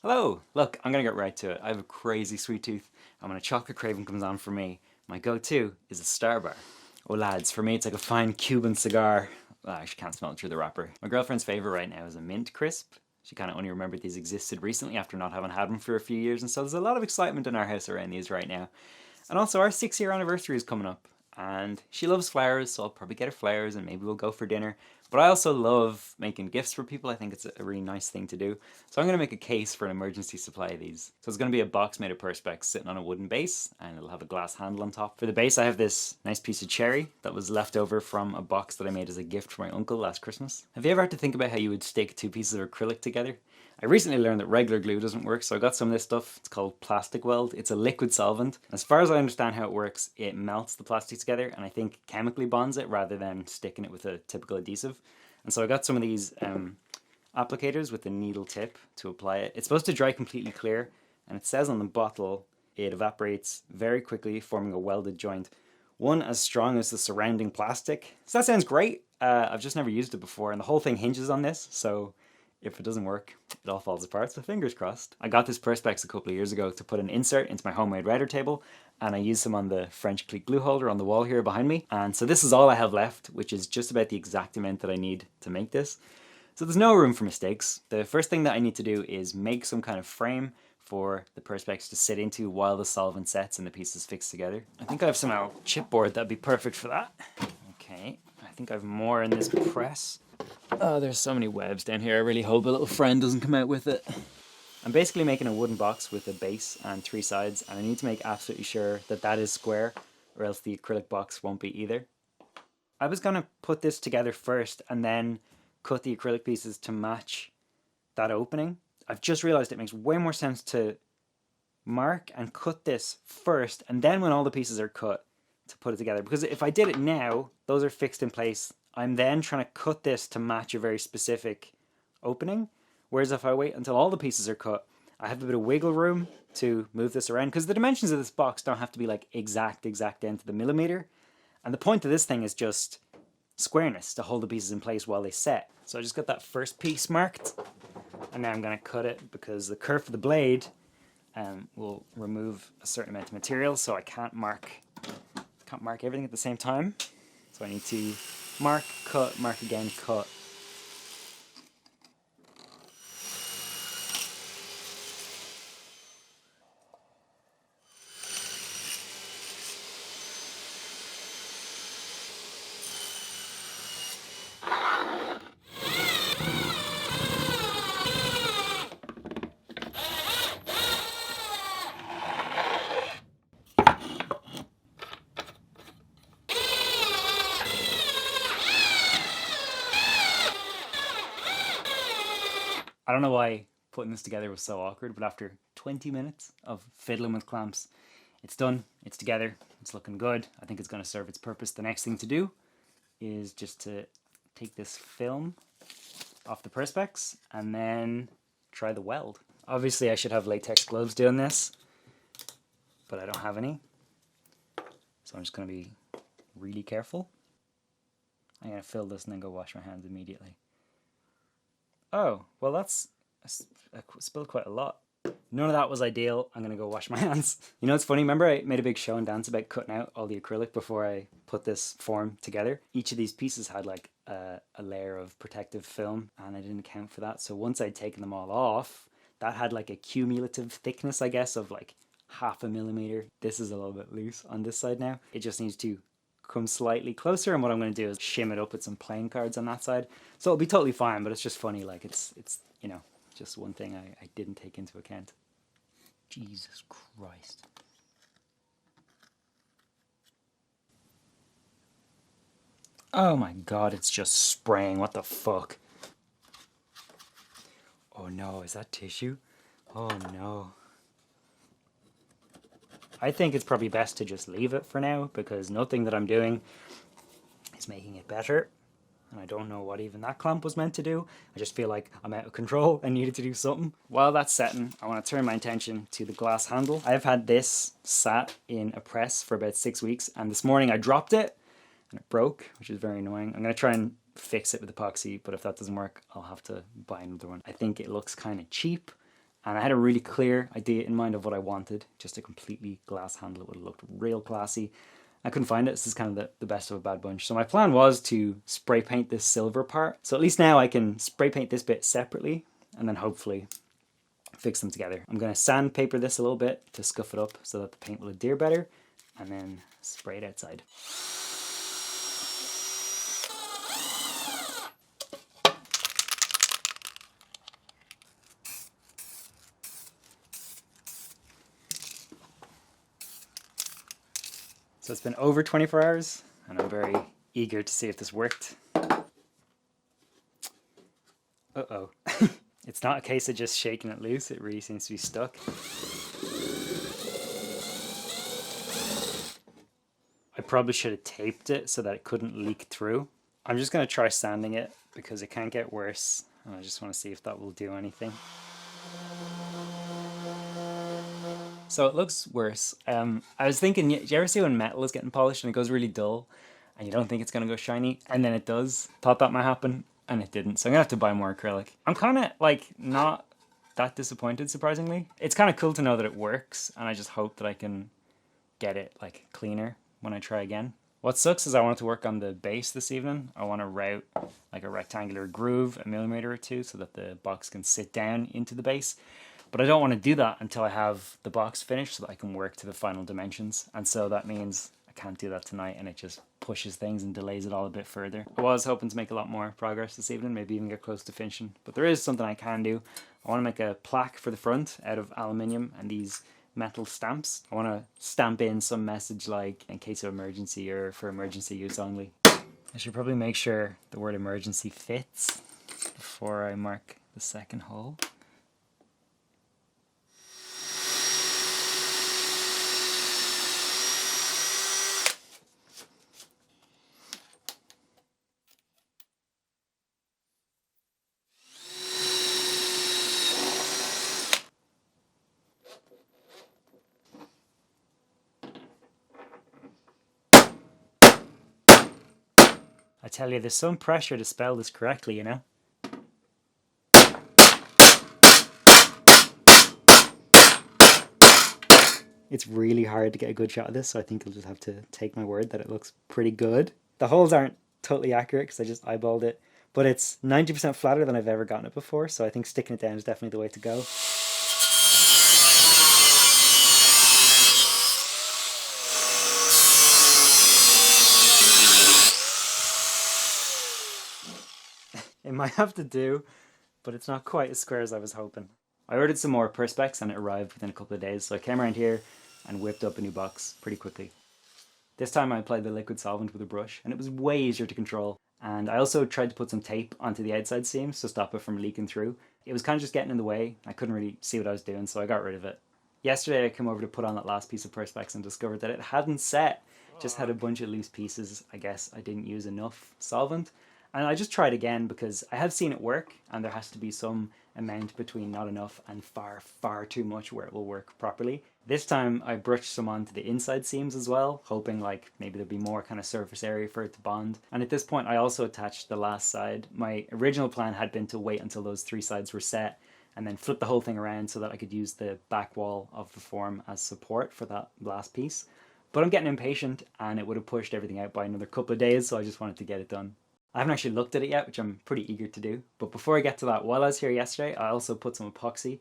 Hello! Look, I'm gonna get right to it. I have a crazy sweet tooth, and when a chocolate craving comes on for me, my go-to is a Star Bar. Oh lads, for me it's like a fine Cuban cigar. Well, I actually can't smell it through the wrapper. My girlfriend's favourite right now is a mint crisp. She kind of only remembered these existed recently after not having had them for a few years, and so there's a lot of excitement in our house around these right now. And also our 6-year anniversary is coming up, and she loves flowers, so I'll probably get her flowers and maybe we'll go for dinner. But I also love making gifts for people. I think it's a really nice thing to do. So I'm going to make a case for an emergency supply of these. So it's going to be a box made of perspex sitting on a wooden base, and it'll have a glass handle on top. For the base I have this nice piece of cherry that was left over from a box that I made as a gift for my uncle last Christmas. Have you ever had to think about how you would stick two pieces of acrylic together? I recently learned that regular glue doesn't work, so I got some of this stuff. It's called plastic Weld. It's a liquid solvent. As far as I understand how it works, it melts the plastic together and I think chemically bonds it rather than sticking it with a typical adhesive. And so I got some of these applicators with a needle tip to apply it. It's supposed to dry completely clear, and it says on the bottle it evaporates very quickly, forming a welded joint, one as strong as the surrounding plastic. So that sounds great. I've just never used it before, and the whole thing hinges on this, so if it doesn't work, it all falls apart, so fingers crossed. I got this perspex a couple of years ago to put an insert into my homemade writer table, and I used some on the French click glue holder on the wall here behind me. And so this is all I have left, which is just about the exact amount that I need to make this. So there's no room for mistakes. The first thing that I need to do is make some kind of frame for the perspex to sit into while the solvent sets and the pieces fix together. I think I have some chipboard that'd be perfect for that. Okay, I think I have more in this press. Oh, there's so many webs down here. I really hope a little friend doesn't come out with it. I'm basically making a wooden box with a base and 3 sides, and I need to make absolutely sure that that is square, or else the acrylic box won't be either. I was going to put this together first and then cut the acrylic pieces to match that opening. I've just realized it makes way more sense to mark and cut this first, and then when all the pieces are cut, to put it together. Because if I did it now, those are fixed in place. I'm then trying to cut this to match a very specific opening. Whereas if I wait until all the pieces are cut, I have a bit of wiggle room to move this around. Because the dimensions of this box don't have to be like exact down to the millimeter. And the point of this thing is just squareness to hold the pieces in place while they set. So I just got that first piece marked. And now I'm going to cut it because the kerf of the blade will remove a certain amount of material. So I can't mark everything at the same time. So I need to mark again, cut. I don't know why putting this together was so awkward, but after 20 minutes of fiddling with clamps, it's done, it's together, it's looking good. I think it's going to serve its purpose. The next thing to do is just to take this film off the perspex and then try the weld. Obviously I should have latex gloves doing this, but I don't have any. So I'm just going to be really careful. I'm going to fill this and then go wash my hands immediately. Oh, well I spilled quite a lot. None of that was ideal. I'm going to go wash my hands. You know, it's funny. Remember I made a big show and dance about cutting out all the acrylic before I put this form together? Each of these pieces had like a layer of protective film, and I didn't account for that. So once I'd taken them all off, that had like a cumulative thickness, I guess, of like 0.5 millimeter. This is a little bit loose on this side now. It just needs to come slightly closer, and what I'm going to do is shim it up with some playing cards on that side. So it'll be totally fine, but it's just funny, like it's you know, just one thing I didn't take into account. Jesus Christ. Oh my god, it's just spraying. What the fuck? Oh no, is that tissue? Oh no. I think it's probably best to just leave it for now, because nothing that I'm doing is making it better. And I don't know what even that clamp was meant to do. I just feel like I'm out of control and needed to do something. While that's setting, I want to turn my attention to the glass handle. I've had this sat in a press for about 6 weeks, and this morning I dropped it and it broke, which is very annoying. I'm going to try and fix it with epoxy, but if that doesn't work, I'll have to buy another one. I think it looks kind of cheap, And I had a really clear idea in mind of what I wanted, just a completely glass handle. It would have looked real classy. I couldn't find it. This is kind of the best of a bad bunch. So my plan was to spray paint this silver part. So at least now I can spray paint this bit separately and then hopefully fix them together. I'm going to sandpaper this a little bit to scuff it up so that the paint will adhere better, and then spray it outside. So it's been over 24 hours and I'm very eager to see if this worked. Uh-oh. It's not a case of just shaking it loose, it really seems to be stuck. I probably should have taped it so that it couldn't leak through. I'm just going to try sanding it because it can't get worse. And I just want to see if that will do anything. So it looks worse. I was thinking, do you ever see when metal is getting polished and it goes really dull and you don't think it's going to go shiny and then it does? Thought that might happen and it didn't. So I'm going to have to buy more acrylic. I'm kind of like not that disappointed, surprisingly. It's kind of cool to know that it works, and I just hope that I can get it like cleaner when I try again. What sucks is I want to work on the base this evening. I want to route like a rectangular groove, a millimeter or two, so that the box can sit down into the base. But I don't want to do that until I have the box finished so that I can work to the final dimensions. And so that means I can't do that tonight, and it just pushes things and delays it all a bit further. I was hoping to make a lot more progress this evening, maybe even get close to finishing. But there is something I can do. I want to make a plaque for the front out of aluminium and these metal stamps. I want to stamp in some message like, in case of emergency or for emergency use only. I should probably make sure the word emergency fits before I mark the second hole. I tell you, there's some pressure to spell this correctly, you know? It's really hard to get a good shot of this, so I think I'll just have to take my word that it looks pretty good. The holes aren't totally accurate because I just eyeballed it, but it's 90% flatter than I've ever gotten it before, so I think sticking it down is definitely the way to go. It might have to do, but it's not quite as square as I was hoping. I ordered some more perspex and it arrived within a couple of days, so I came around here and whipped up a new box pretty quickly. This time I applied the liquid solvent with a brush and it was way easier to control. And I also tried to put some tape onto the outside seams to stop it from leaking through. It was kind of just getting in the way. I couldn't really see what I was doing, so I got rid of it. Yesterday I came over to put on that last piece of perspex and discovered that it hadn't set. Just had a bunch of loose pieces. I guess I didn't use enough solvent. And I just tried again because I have seen it work, and there has to be some amount between not enough and far, far too much where it will work properly. This time I brushed some onto the inside seams as well, hoping like maybe there'd be more kind of surface area for it to bond. And at this point I also attached the last side. My original plan had been to wait until those three sides were set and then flip the whole thing around so that I could use the back wall of the form as support for that last piece. But I'm getting impatient and it would have pushed everything out by another couple of days, so I just wanted to get it done. I haven't actually looked at it yet, which I'm pretty eager to do. But before I get to that, while I was here yesterday, I also put some epoxy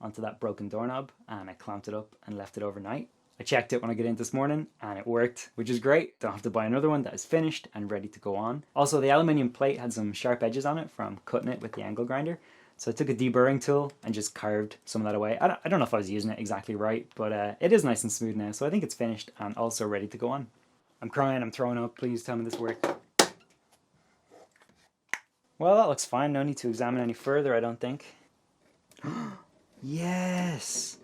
onto that broken doorknob and I clamped it up and left it overnight. I checked it when I got in this morning and it worked, which is great. Don't have to buy another one that is finished and ready to go on. Also, the aluminium plate had some sharp edges on it from cutting it with the angle grinder. So I took a deburring tool and just carved some of that away. I don't know if I was using it exactly right, but it is nice and smooth now. So I think it's finished and also ready to go on. I'm crying, I'm throwing up. Please tell me this worked. Well, that looks fine. No need to examine any further, I don't think. Yes!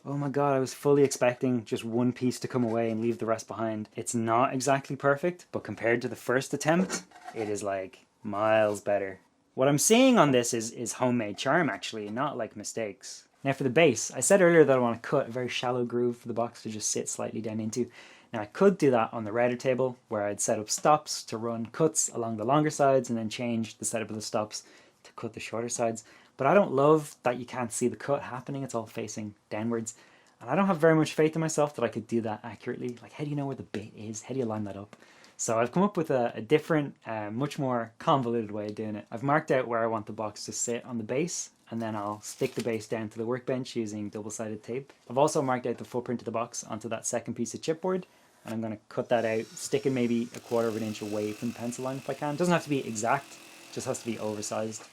Oh my god, I was fully expecting just one piece to come away and leave the rest behind. It's not exactly perfect, but compared to the first attempt, it is like miles better. What I'm seeing on this is homemade charm, actually, not like mistakes. Now for the base, I said earlier that I want to cut a very shallow groove for the box to just sit slightly down into. Now I could do that on the router table where I'd set up stops to run cuts along the longer sides and then change the setup of the stops to cut the shorter sides. But I don't love that you can't see the cut happening. It's all facing downwards. And I don't have very much faith in myself that I could do that accurately. Like, how do you know where the bit is? How do you line that up? So I've come up with a different, much more convoluted way of doing it. I've marked out where I want the box to sit on the base, and then I'll stick the base down to the workbench using double-sided tape. I've also marked out the footprint of the box onto that second piece of chipboard, and I'm going to cut that out, sticking maybe 1/4 of an inch away from the pencil line if I can. It doesn't have to be exact, just has to be oversized.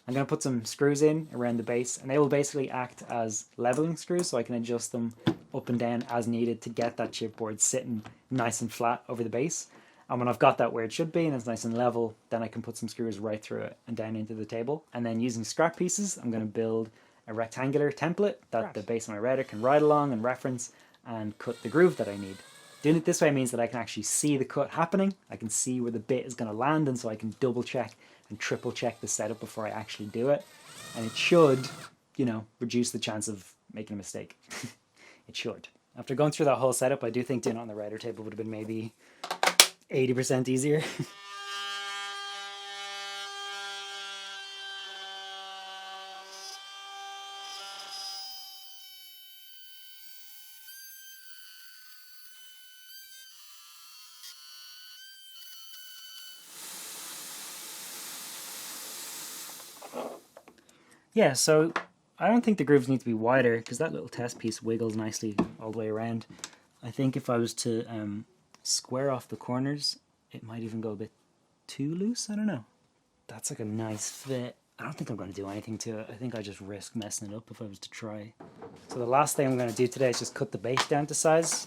I'm going to put some screws in around the base, and they will basically act as leveling screws, so I can adjust them up and down as needed to get that chipboard sitting nice and flat over the base. And when I've got that where it should be and it's nice and level, then I can put some screws right through it and down into the table. And then using scrap pieces, I'm going to build a rectangular template that the base of my router can ride along and reference and cut the groove that I need. Doing it this way means that I can actually see the cut happening. I can see where the bit is going to land, and so I can double check and triple check the setup before I actually do it. And it should, you know, reduce the chance of making a mistake. It should. After going through that whole setup, I do think doing it on the router table would have been maybe 80% easier. Yeah, so I don't think the grooves need to be wider because that little test piece wiggles nicely all the way around. I think if I was to square off the corners, it might even go a bit too loose. I don't know. That's like a nice fit. I don't think I'm going to do anything to it. I think I just risk messing it up if I was to try. So the last thing I'm going to do today is just cut the base down to size.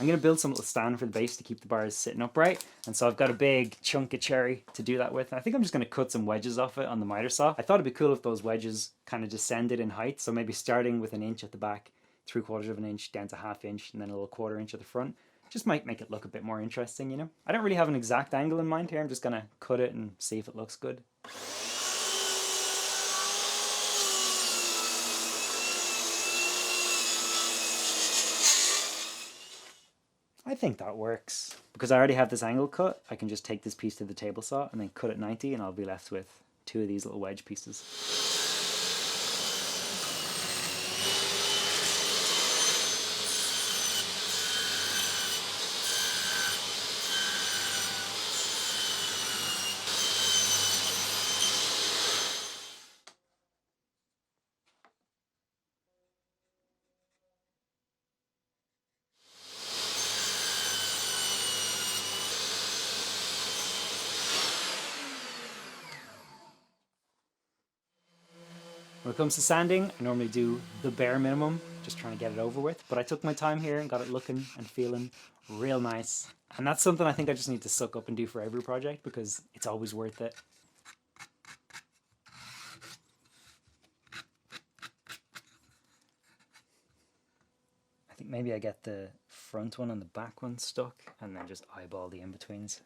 I'm going to build some little stand for the base to keep the bars sitting upright. And so I've got a big chunk of cherry to do that with. And I think I'm just going to cut some wedges off it on the miter saw. I thought it'd be cool if those wedges kind of descended in height. So maybe starting with 1 inch at the back, 3/4 of an inch down to 1/2 inch, and then a little 1/4 inch at the front. Just might make it look a bit more interesting, you know? I don't really have an exact angle in mind here. I'm just going to cut it and see if it looks good. I think that works. Because I already have this angle cut, I can just take this piece to the table saw and then cut it 90, and I'll be left with 2 of these little wedge pieces. When it comes to sanding, I normally do the bare minimum, just trying to get it over with. But I took my time here and got it looking and feeling real nice. And that's something I think I just need to suck up and do for every project because it's always worth it. I think maybe I get the front one and the back one stuck and then just eyeball the in-betweens.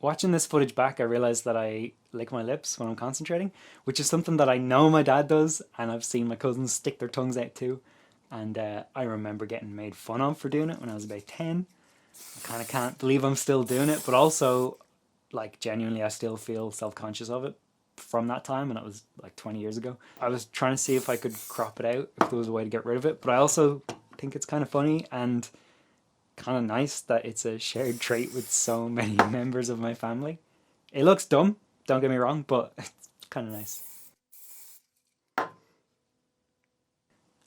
Watching this footage back, I realized that I lick my lips when I'm concentrating, which is something that I know my dad does, and I've seen my cousins stick their tongues out too. And I remember getting made fun of for doing it when I was about 10. I kind of can't believe I'm still doing it, but also, like, genuinely I still feel self-conscious of it from that time, and it was like 20 years ago. I was trying to see if I could crop it out, if there was a way to get rid of it, but I also think it's kind of funny and kind of nice that it's a shared trait with so many members of my family. It looks dumb, don't get me wrong, but it's kind of nice.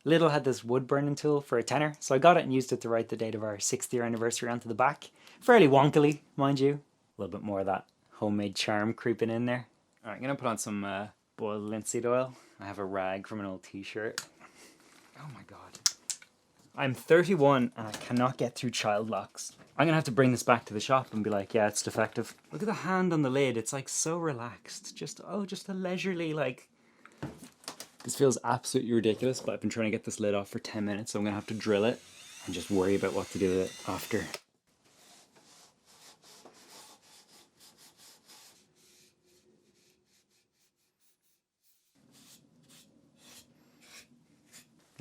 Lidl had this wood burning tool for a tenner, so I got it and used it to write the date of our 6th year anniversary onto the back. Fairly wonkily, mind you. A little bit more of that homemade charm creeping in there. Alright, I'm going to put on some boiled linseed oil. I have a rag from an old t-shirt. Oh my god. I'm 31 and I cannot get through child locks. I'm going to have to bring this back to the shop and be like, yeah, it's defective. Look at the hand on the lid. It's like so relaxed. Just a leisurely, like... This feels absolutely ridiculous, but I've been trying to get this lid off for 10 minutes, so I'm going to have to drill it and just worry about what to do with it after.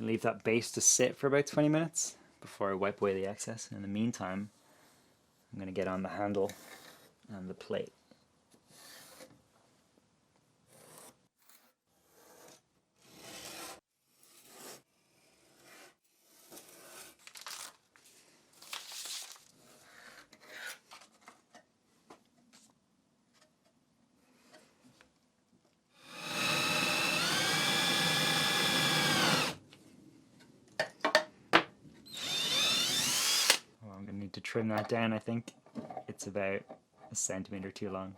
Leave that base to sit for about 20 minutes before I wipe away the excess. In the meantime, I'm going to get on the handle and the plate. I'm going to need to trim that down, I think. It's about a centimeter too long.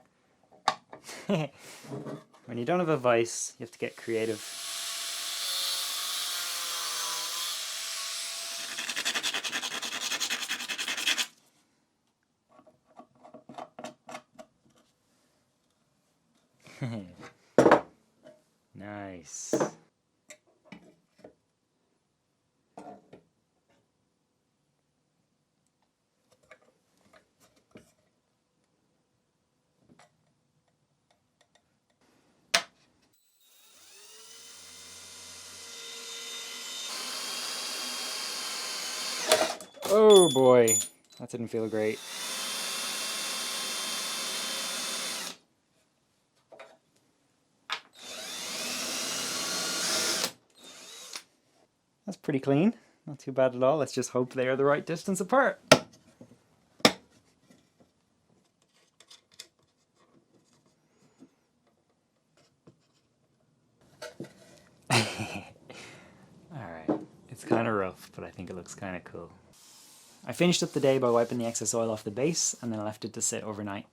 When you don't have a vise, you have to get creative. Nice. Oh boy, that didn't feel great. That's pretty clean, not too bad at all. Let's just hope they are the right distance apart. Alright, it's kind of rough, but I think it looks kind of cool. I finished up the day by wiping the excess oil off the base and then I left it to sit overnight.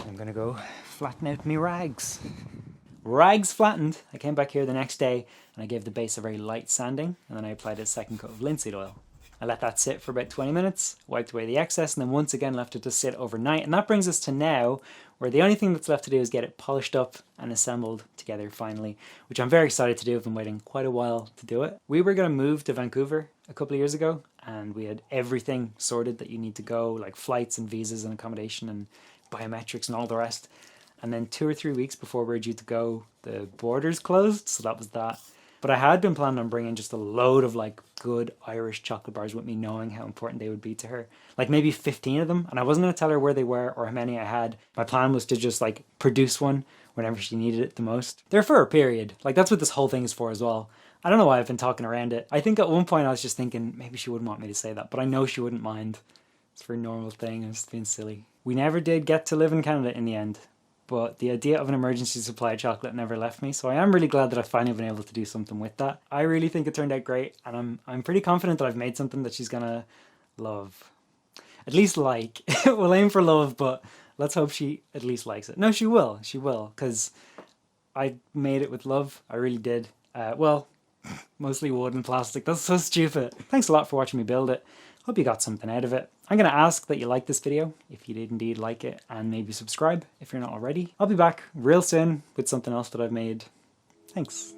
I'm gonna go flatten out my rags. Rags flattened! I came back here the next day and I gave the base a very light sanding and then I applied a second coat of linseed oil. I let that sit for about 20 minutes, wiped away the excess and then once again left it to sit overnight, and that brings us to now where the only thing that's left to do is get it polished up and assembled together finally, which I'm very excited to do. I've been waiting quite a while to do it. We were going to move to Vancouver a couple of years ago and we had everything sorted that you need to go, like flights and visas and accommodation and biometrics and all the rest. And then 2 or 3 weeks before we were due to go, the borders closed, so that was that. But I had been planning on bringing just a load of like good Irish chocolate bars with me, knowing how important they would be to her. Like maybe 15 of them, and I wasn't going to tell her where they were or how many I had. My plan was to just like produce one whenever she needed it the most. They're for a period. Like that's what this whole thing is for as well. I don't know why I've been talking around it. I think at one point I was just thinking maybe she wouldn't want me to say that, but I know she wouldn't mind. It's for a normal thing. I'm just being silly. We never did get to live in Canada in the end. But the idea of an emergency supply of chocolate never left me, so I am really glad that I've finally been able to do something with that. I really think it turned out great, and I'm pretty confident that I've made something that she's gonna love. At least like. We'll aim for love, but let's hope she at least likes it. No, she will, because I made it with love. I really did. Well, mostly wood and plastic. That's so stupid. Thanks a lot for watching me build it. Hope you got something out of it. I'm going to ask that you like this video if you did indeed like it, and maybe subscribe if you're not already. I'll be back real soon with something else that I've made. Thanks.